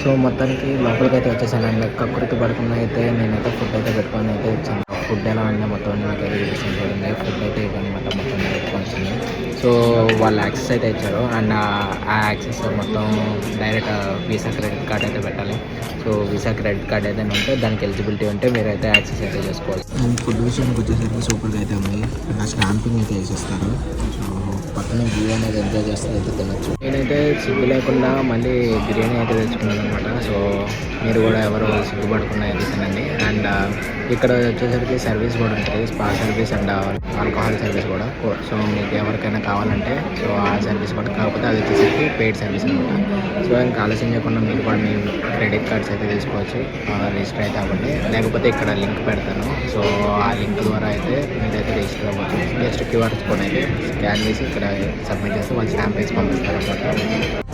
So మొత్తానికి లోపలికి అయితే వచ్చేసాను అండ్ కకృతి పడకుండా అయితే నేనైతే ఫుడ్ అయితే పెట్టుకొని అయితే వచ్చాను. ఫుడ్ ఎలా ఉందో మొత్తం అన్ని మీకు అయితే చూపిస్తాను చూడండి. ఫుడ్ అయితే ఇవ్వనమాట మొత్తం పెట్టుకొని వచ్చింది. సో వాళ్ళు యాక్సెస్ అయితే ఇచ్చారు అండ్ ఆ యాక్సెస్ మొత్తం డైరెక్ట్ వీసా క్రెడిట్ కార్డ్ అయితే పెట్టాలి. సో వీసా క్రెడిట్ కార్డ్ ఏదైనా ఉంటే దానికి ఎలిజిబిలిటీ ఉంటే మీరు అయితే యాక్సెస్ అయితే చేసుకోవాలి. అండ్ ఫుడ్ విషయానికి వచ్చేసరికి సూపర్గా అయితే ఉంది. నా స్టాంపింగ్ అయితే వేసేస్తారు. సో పక్కన వ్యూ అనేది ఎంజాయ్ చేస్తే అయితే తినచ్చు. నేనైతే సిగ్గు లేకుండా మళ్ళీ బిర్యానీ అయితే తెచ్చుకున్నాను అనమాట. సో మీరు కూడా ఎవరు సిగ్గుపడకుండా అయితే తినండి. అండ్ ఇక్కడ వచ్చేసరికి సర్వీస్ కూడా ఉంటుంది, spa service and alcohol service కూడా. సో మీకు ఎవరికైనా కావాలంటే సో ఆ సర్వీస్ కూడా, కాకపోతే అది వచ్చేసరికి పెయిడ్ సర్వీస్ అనమాట. సో ఇంకా ఆలస్యం చేయకుండా మీరు కూడా మీ క్రెడిట్ కార్డ్స్ అయితే తీసుకోవచ్చు, రిజిస్టర్ అయితే అవ్వండి. లేకపోతే ఇక్కడ లింక్ పెడతాను. సో ఆ లింక్ ద్వారా అయితే మీరైతే రిజిస్టర్ అవ్వచ్చు. జస్ట్ క్యూఆర్ కోడ్ అయితే స్కాన్ చేసి ఇక్కడ సబ్మిట్ చేస్తే వాళ్ళు స్టాంప్ వేసి పంపిస్తారు అనమాట.